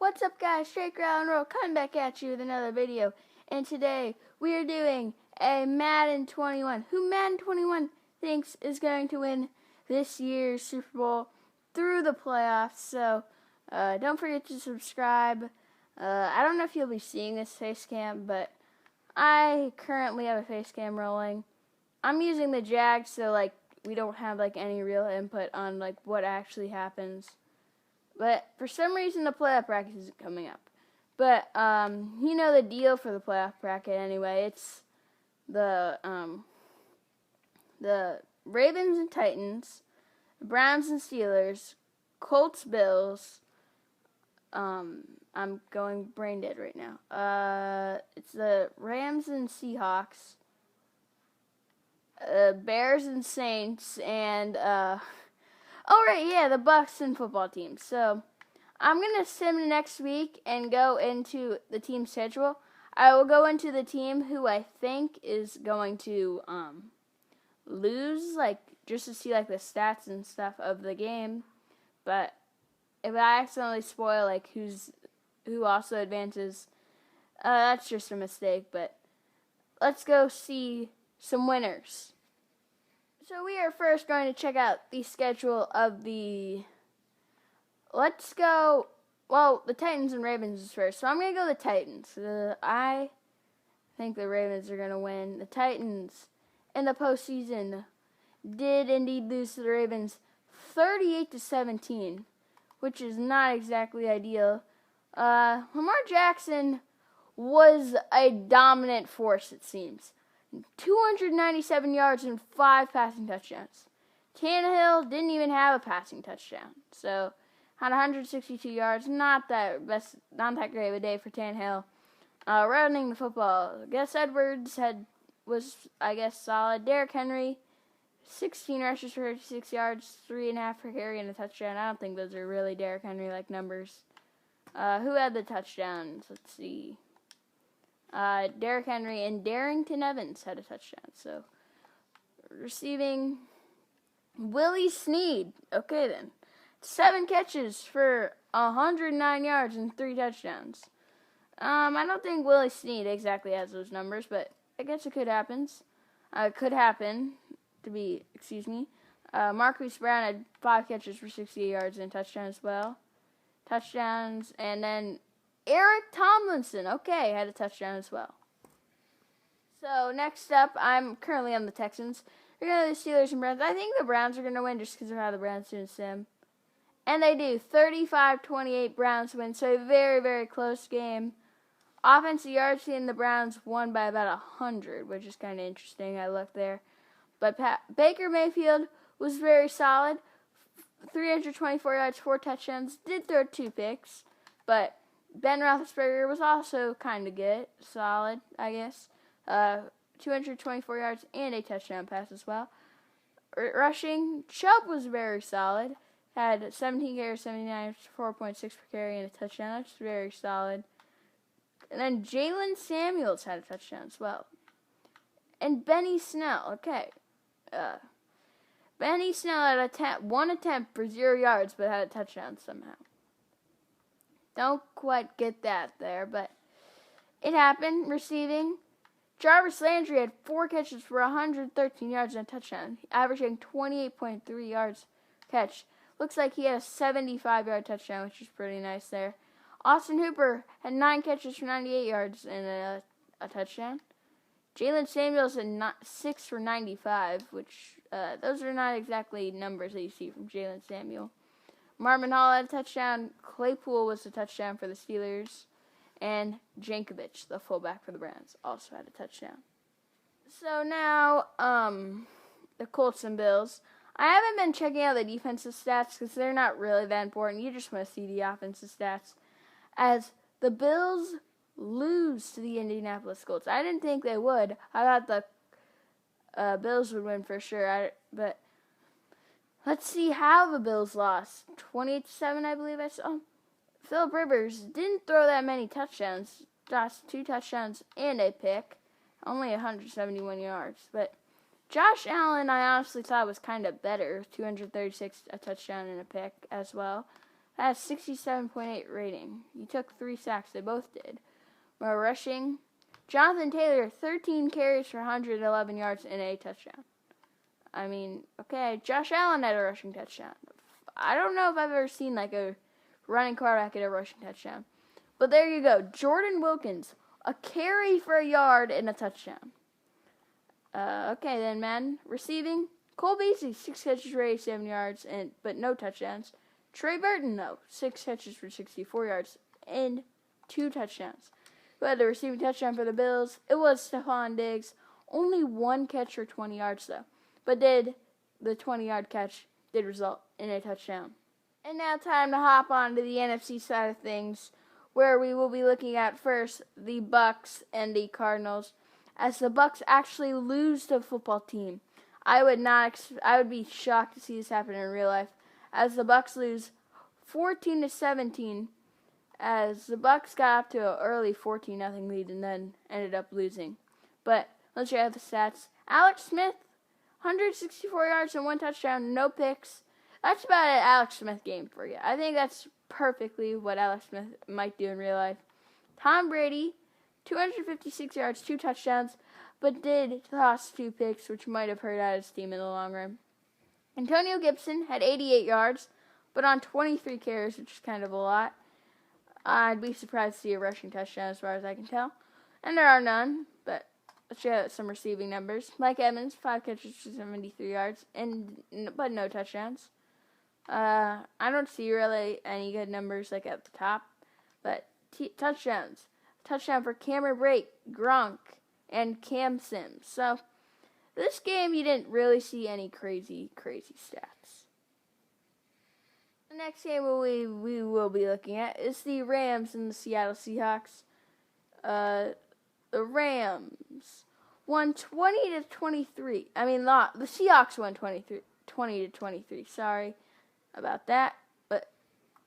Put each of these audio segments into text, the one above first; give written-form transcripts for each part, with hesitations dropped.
What's up, guys? Straight Ground Roll coming back at you with another video. And today we are doing a Madden 21. Who Madden 21 thinks is going to win this year's Super Bowl through the playoffs. So don't forget to subscribe. I don't know if you'll be seeing this face cam, but I currently have a face cam rolling. I'm using the Jag, so we don't have any real input on what actually happens. But for some reason, the playoff bracket isn't coming up. But you know the deal for the playoff bracket anyway. It's the Ravens and Titans, Browns and Steelers, Colts, Bills. I'm going brain dead right now. It's the Rams and Seahawks, Bears and Saints, and oh, right, yeah, the Bucks and football teams. So, I'm going to sim next week and go into the team schedule. I will go into the team who I think is going to lose, just to see, the stats and stuff of the game. But if I accidentally spoil, who also advances, that's just a mistake. But let's go see some winners. So we are first going to check out the schedule of the, the Titans and Ravens is first. So I'm going to go the Titans. I think the Ravens are going to win. The Titans in the postseason did indeed lose to the Ravens 38-17, which is not exactly ideal. Lamar Jackson was a dominant force, it seems. 297 yards and 5 passing touchdowns. Tannehill didn't even have a passing touchdown. So, had 162 yards. Not that great of a day for Tannehill. Running the football, Gus Edwards was solid. Derrick Henry, 16 rushes for 36 yards, 3.5 per carry and a touchdown. I don't think those are really Derrick Henry-like numbers. Who had the touchdowns? Let's see. Derrick Henry and Darrington Evans had a touchdown. So, receiving, Willie Snead. Okay, then. 7 catches for 109 yards and 3 touchdowns. I don't think Willie Snead exactly has those numbers, but I guess it could happen. Marquise Brown had 5 catches for 68 yards and a touchdown as well. Touchdowns, and then Eric Tomlinson, had a touchdown as well. So, next up, I'm currently on the Texans. We're going to the Steelers and Browns. I think the Browns are going to win just because of how the Browns do in sim. And they do. 35-28 Browns win. So, a very, very close game. Offensive yards in the Browns won by about 100, which is kind of interesting. I looked there. But Baker Mayfield was very solid. 324 yards, 4 touchdowns. Did throw 2 picks. But Ben Roethlisberger was also kind of good, solid, I guess. 224 yards and a touchdown pass as well. Rushing, Chubb was very solid. Had 17 carries, 79, 4.6 per carry and a touchdown. That's very solid. And then Jalen Samuels had a touchdown as well. And Benny Snell, Benny Snell had one attempt for 0 yards, but had a touchdown somehow. Don't quite get that there, but it happened. Receiving, Jarvis Landry had 4 catches for 113 yards and a touchdown, averaging 28.3 yards catch. Looks like he had a 75-yard touchdown, which is pretty nice there. Austin Hooper had 9 catches for 98 yards and a touchdown. Jalen Samuels had 6 for 95, which those are not exactly numbers that you see from Jalen Samuel. Marvin Hall had a touchdown. Claypool was a touchdown for the Steelers. And Jankovic, the fullback for the Browns, also had a touchdown. So now, the Colts and Bills. I haven't been checking out the defensive stats because they're not really that important. You just want to see the offensive stats. As the Bills lose to the Indianapolis Colts. I didn't think they would. I thought the Bills would win for sure. But let's see how the Bills lost. 28-7, I believe I saw. Phillip Rivers didn't throw that many touchdowns. Just 2 touchdowns and a pick. Only 171 yards. But Josh Allen, I honestly thought was kind of better. 236, a touchdown and a pick as well. has 67.8 rating. He took 3 sacks. They both did. More rushing. Jonathan Taylor, 13 carries for 111 yards and a touchdown. I mean, okay, Josh Allen had a rushing touchdown. I don't know if I've ever seen like a running quarterback get a rushing touchdown. But there you go. Jordan Wilkins, a carry for a yard and a touchdown. Okay, then, Madden. Receiving, Cole Beasley, 6 catches for 87 yards, but no touchdowns. Trey Burton, though, 6 catches for 64 yards and 2 touchdowns. Who had the receiving touchdown for the Bills? It was Stephon Diggs. Only 1 catch for 20 yards, though. But the 20-yard catch did result in a touchdown. And now time to hop on to the NFC side of things, where we will be looking at first the Bucs and the Cardinals. As the Bucs actually lose to a football team, I would be shocked to see this happen in real life. As the Bucs lose 14-17, as the Bucs got up to an early 14-0 lead and then ended up losing. But let's check out the stats. Alex Smith, 164 yards and 1 touchdown, no picks. That's about an Alex Smith game for you. I think that's perfectly what Alex Smith might do in real life. Tom Brady, 256 yards, 2 touchdowns, but did toss 2 picks, which might have hurt out his team in the long run. Antonio Gibson had 88 yards, but on 23 carries, which is kind of a lot. I'd be surprised to see a rushing touchdown as far as I can tell. And there are none, but let's check out some receiving numbers. Mike Evans, 5 catches for 73 yards, but no touchdowns. I don't see really any good numbers like at the top, but touchdowns. Touchdown for Cameron Brate, Gronk, and Cam Sims. So this game you didn't really see any crazy stats. The next game we will be looking at is the Rams and the Seattle Seahawks. The Rams won 20-23. I mean, the Seahawks won 20-23. Sorry about that, but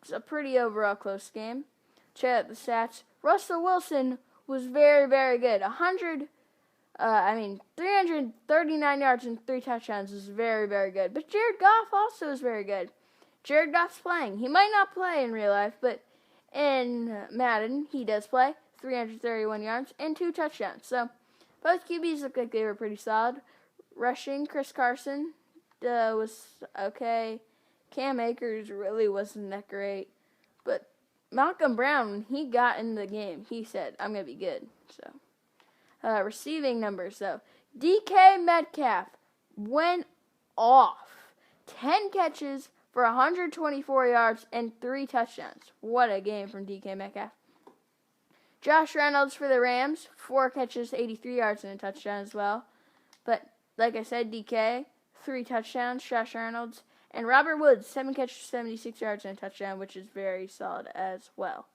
it's a pretty overall close game. Check out the stats. Russell Wilson was very, very good. 339 yards and 3 touchdowns is very, very good. But Jared Goff also is very good. Jared Goff's playing. He might not play in real life, but in Madden, he does play. 331 yards and 2 touchdowns. So both QBs look like they were pretty solid. Rushing, Chris Carson was okay. Cam Akers really wasn't that great. But Malcolm Brown, when he got in the game, he said, I'm going to be good. So, receiving numbers, though. DK Metcalf went off. 10 catches for 124 yards and 3 touchdowns. What a game from DK Metcalf. Josh Reynolds for the Rams, 4 catches, 83 yards and a touchdown as well. But, like I said, DK, 3 touchdowns, Josh Reynolds. And Robert Woods, 7 catches, 76 yards and a touchdown, which is very solid as well.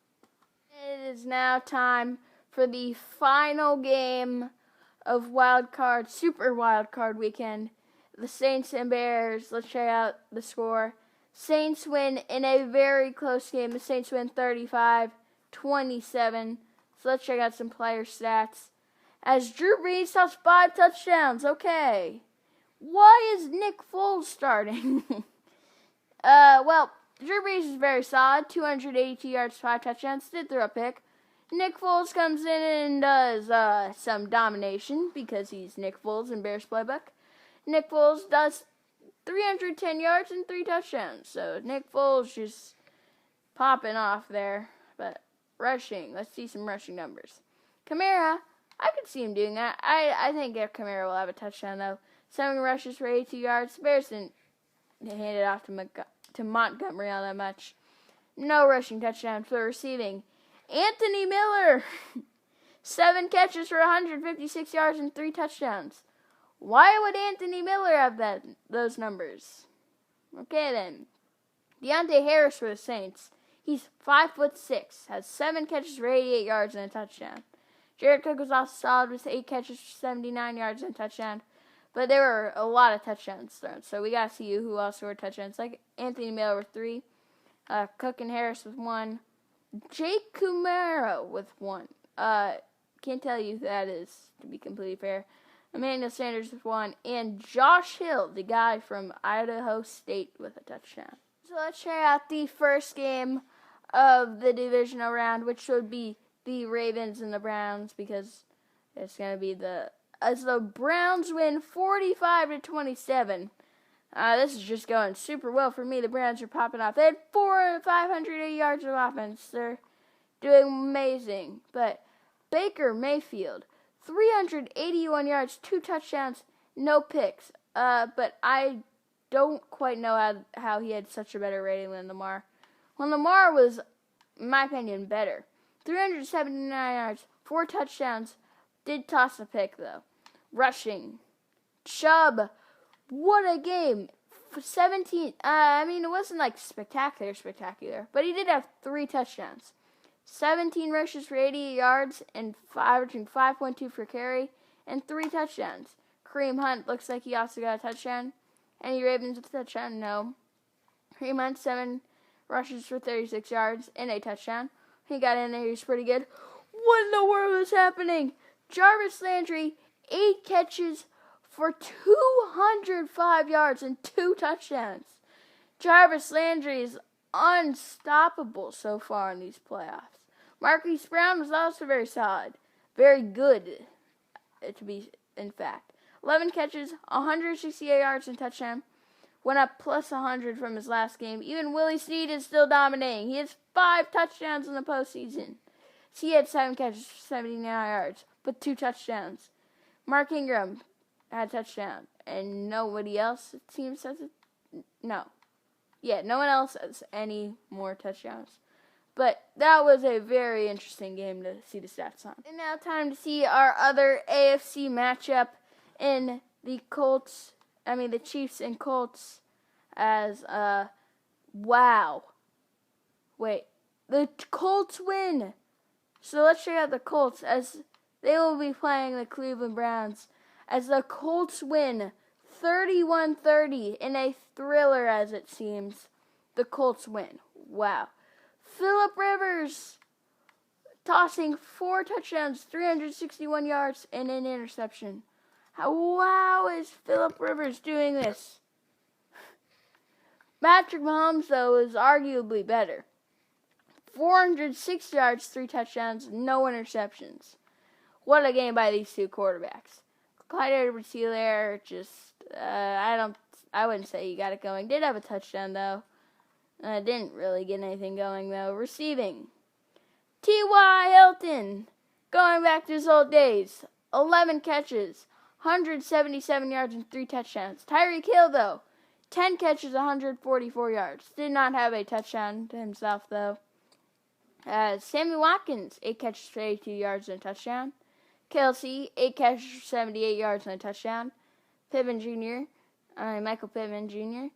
It is now time for the final game of Super Wild Card Weekend. The Saints and Bears. Let's check out the score. Saints win in a very close game. The Saints win 35-27. So let's check out some player stats. As Drew Brees has 5 touchdowns. Okay. Why is Nick Foles starting? Well, Drew Brees is very solid. 282 yards, 5 touchdowns. Did throw a pick. Nick Foles comes in and does some domination because he's Nick Foles in Bears playbook. Nick Foles does 310 yards and 3 touchdowns. So Nick Foles just popping off there. But rushing, let's see some rushing numbers. Kamara, I could see him doing that. I think Kamara will have a touchdown though. 7 rushes for 82 yards. Bears didn't hand it off to Montgomery all that much. No rushing touchdown for receiving. Anthony Miller, 7 catches for 156 yards and 3 touchdowns. Why would Anthony Miller have those numbers? Okay then. Deontay Harris for the Saints. He's 5'6", has 7 catches for 88 yards and a touchdown. Jared Cook was also solid with 8 catches for 79 yards and a touchdown. But there were a lot of touchdowns thrown. So we got to see who else scored touchdowns. Like Anthony Miller with 3. Cook and Harris with 1. Jake Kumaro with 1. Can't tell you who that is, to be completely fair. Emmanuel Sanders with 1. And Josh Hill, the guy from Idaho State, with a touchdown. So So let's check out the first game of the divisional round, which would be the Ravens and the Browns, because it's going to be as the Browns win 45-27. This is just going super well for me. The Browns are popping off. They had 580 yards of offense. They're doing amazing. But Baker Mayfield, 381 yards, 2 touchdowns, no picks. But I don't quite know how he had such a better rating than Lamar. Well, Lamar was, in my opinion, better. 379 yards, 4 touchdowns. Did toss a pick, though. Rushing. Chubb. What a game. 17. It wasn't like spectacular. But he did have 3 touchdowns. 17 rushes for 88 yards and 5.2 for carry. And 3 touchdowns. Kareem Hunt looks like he also got a touchdown. Any Ravens with a touchdown? No. Kareem Hunt, 7 rushes for 36 yards and a touchdown. He got in there. He was pretty good. What in the world is happening? Jarvis Landry, 8 catches for 205 yards and 2 touchdowns. Jarvis Landry is unstoppable so far in these playoffs. Marquise Brown was also very solid. Very good, to be in fact. 11 catches, 168 yards and touchdown. Went up plus 100 from his last game. Even Willie Snead is still dominating. He has 5 touchdowns in the postseason. He had 7 catches for 79 yards, but 2 touchdowns. Mark Ingram had a touchdown, and nobody else, it seems, has no one else has any more touchdowns. But that was a very interesting game to see the stats on. And now time to see our other AFC matchup in the Chiefs and Colts the Colts win. So let's check out the Colts as they will be playing the Cleveland Browns as the Colts win 31-30 in a thriller, as it seems. The Colts win. Wow. Phillip Rivers tossing 4 touchdowns, 361 yards, and an interception. Wow, is Phillip Rivers doing this? Patrick Mahomes, though, is arguably better. 406 yards, 3 touchdowns, no interceptions. What a game by these 2 quarterbacks. Clyde Edwards-Helaire I wouldn't say he got it going. Did have a touchdown, though. Didn't really get anything going, though. Receiving. T.Y. Hilton, going back to his old days. 11 catches, 177 yards, and 3 touchdowns. Tyreek Hill, though, 10 catches, 144 yards. Did not have a touchdown to himself, though. Sammy Watkins, 8 catches for 82 yards and a touchdown. Kelsey, 8 catches for 78 yards and a touchdown. Michael Pittman Jr.,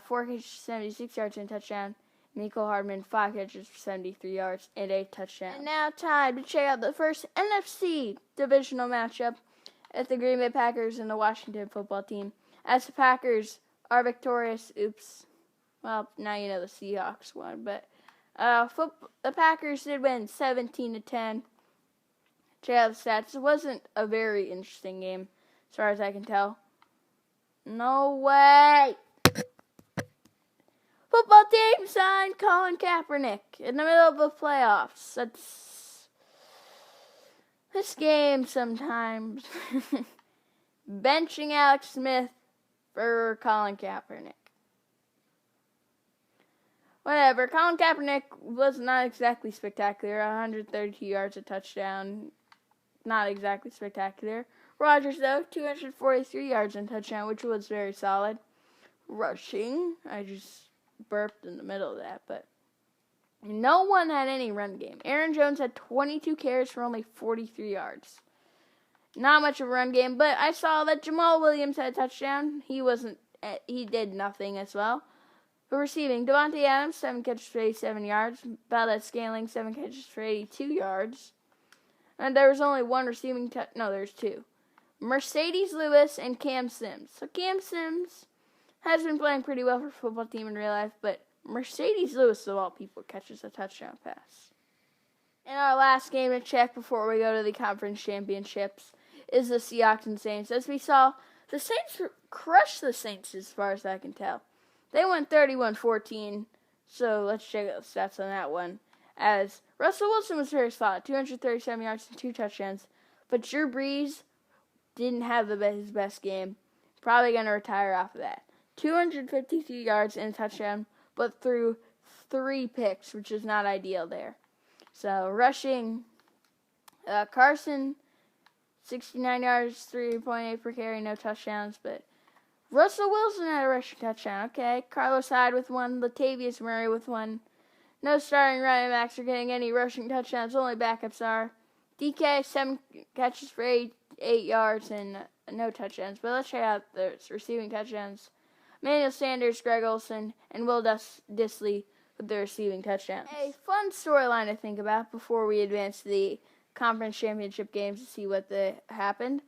4 catches for 76 yards and a touchdown. Mecole Hardman, 5 catches for 73 yards and a touchdown. And now time to check out the first NFC divisional matchup at the Green Bay Packers and the Washington football team. As the Packers are victorious, well, now you know the Seahawks won, but the Packers did win 17-10. Check out the stats. It wasn't a very interesting game, as far as I can tell. No way! Football team signed Colin Kaepernick in the middle of the playoffs. That's this game sometimes. Benching Alex Smith for Colin Kaepernick. Whatever. Colin Kaepernick was not exactly spectacular. 132 yards, a touchdown. Not exactly spectacular. Rodgers, though, 243 yards and a touchdown, which was very solid. Rushing. I just burped in the middle of that, but no one had any run game. Aaron Jones had 22 carries for only 43 yards. Not much of a run game, but I saw that Jamal Williams had a touchdown. He did nothing as well. For receiving, Devontae Adams, 7 catches for 87 yards. Valdez-Scantling, 7 catches for 82 yards. And there was only one receiving there's 2. Mercedes Lewis and Cam Sims. So Cam Sims has been playing pretty well for a football team in real life, but Mercedes Lewis, of all people, catches a touchdown pass. And our last game to check before we go to the conference championships is the Seahawks and Saints. As we saw, the Saints crushed the Saints as far as I can tell. They won 31-14. So let's check out the stats on that one. As Russell Wilson was very solid, 237 yards and 2 touchdowns. But Drew Brees didn't have his best game. Probably going to retire off of that. 252 yards and a touchdown, but threw 3 picks, which is not ideal there. So rushing, Carson, 69 yards, 3.8 per carry, no touchdowns. But Russell Wilson had a rushing touchdown. Okay, Carlos Hyde with 1, Latavius Murray with 1. No starting running backs are getting any rushing touchdowns. Only backups are. DK, 7 catches for 8 yards and no touchdowns. But let's check out the receiving touchdowns. Emmanuel Sanders, Greg Olsen, and Will Dissly with the receiving touchdowns. A fun storyline to think about before we advance to the conference championship games to see what happened.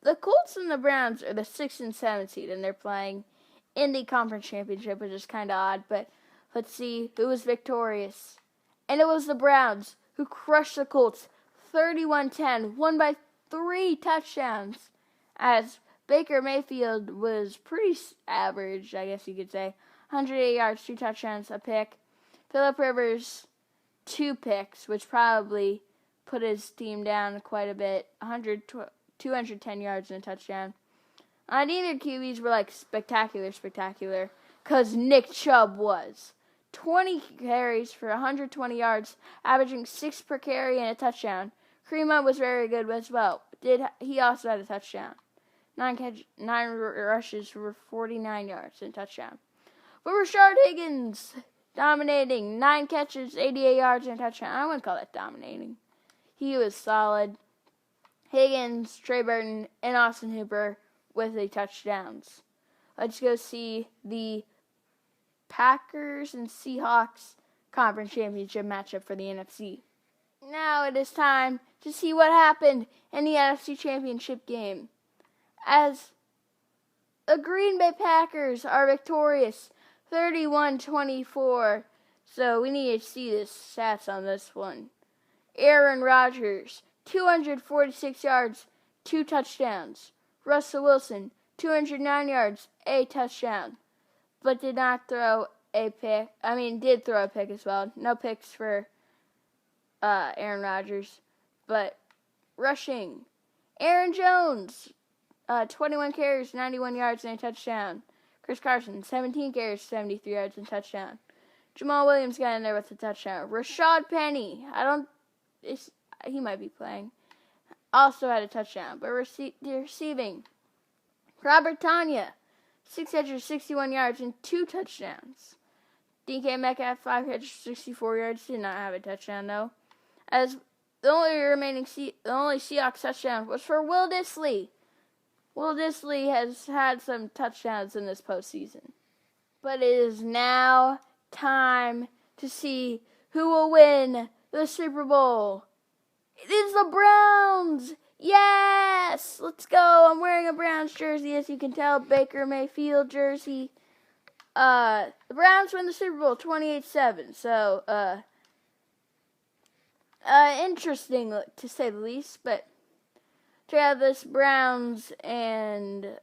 The Colts and the Browns are the 6th and 7th seed, and they're playing in the conference championship, which is kind of odd. But let's see who was victorious. And it was the Browns who crushed the Colts 31-10, won by 3 touchdowns, as Baker Mayfield was pretty average, I guess you could say. 108 yards, 2 touchdowns, a pick. Phillip Rivers, 2 picks, which probably put his team down quite a bit. 210 yards and a touchdown. Neither QBs were like spectacular, because Nick Chubb was. 20 carries for 120 yards, averaging 6 per carry and a touchdown. Kareem Hunt was very good as well. He also had a touchdown. 9 rushes for 49 yards and a touchdown. But Rashard Higgins dominating. 9 catches, 88 yards and a touchdown. I wouldn't call that dominating. He was solid. Higgins, Trey Burton, and Austin Hooper with the touchdowns. Let's go see the Packers and Seahawks conference championship matchup for the NFC. Now it is time to see what happened in the NFC championship game, as the Green Bay Packers are victorious 31-24. So we need to see the stats on this one. Aaron Rodgers, 246 yards, 2 touchdowns. Russell Wilson, 209 yards, a touchdown. But did not throw a pick. Did throw a pick as well. No picks for Aaron Rodgers. But rushing, Aaron Jones, 21 carries, 91 yards, and a touchdown. Chris Carson, 17 carries, 73 yards, and a touchdown. Jamal Williams got in there with a touchdown. Rashad Penny, he might be playing, also had a touchdown. But receiving, Robert Tanya, 6 catches, 61 yards, and 2 touchdowns. DK Metcalf, 5 catches, 64 yards, did not have a touchdown though. As the only Seahawks touchdown was for Will Dissly. Will Dissly has had some touchdowns in this postseason. But it is now time to see who will win the Super Bowl. It is the Browns! Yes! Let's go! I'm wearing a Browns jersey, as you can tell. Baker Mayfield jersey. The Browns win the Super Bowl 28-7. So, interesting to say the least. But check out this Browns and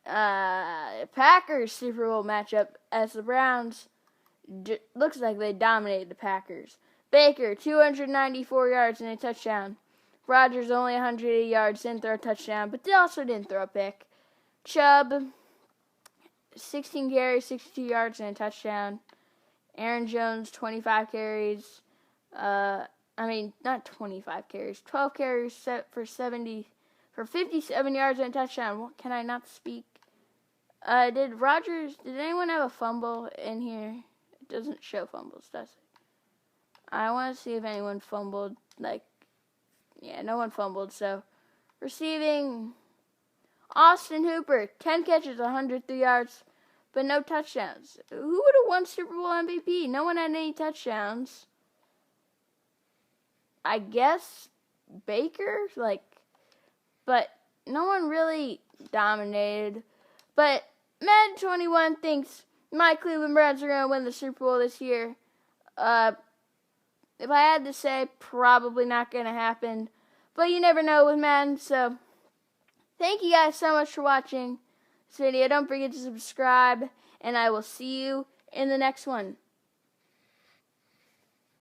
Packers Super Bowl matchup, as the Browns looks like they dominated the Packers. Baker, 294 yards and a touchdown. Rodgers, only 180 yards, didn't throw a touchdown, but also didn't throw a pick. Chubb, 16 carries, 62 yards, and a touchdown. Aaron Jones, 25 carries. Not 25 carries. 12 carries for 57 yards and a touchdown. Can I not speak? Did anyone have a fumble in here? It doesn't show fumbles, does it? I want to see if anyone fumbled. No one fumbled. So, receiving, Austin Hooper, 10 catches, 103 yards, but no touchdowns. Who would have won Super Bowl MVP? No one had any touchdowns. I guess Baker, but no one really dominated. But Madden 21 thinks my Cleveland Browns are going to win the Super Bowl this year. If I had to say, probably not going to happen. But you never know with Madden. So, thank you guys so much for watching. this video. Don't forget to subscribe, and I will see you in the next one.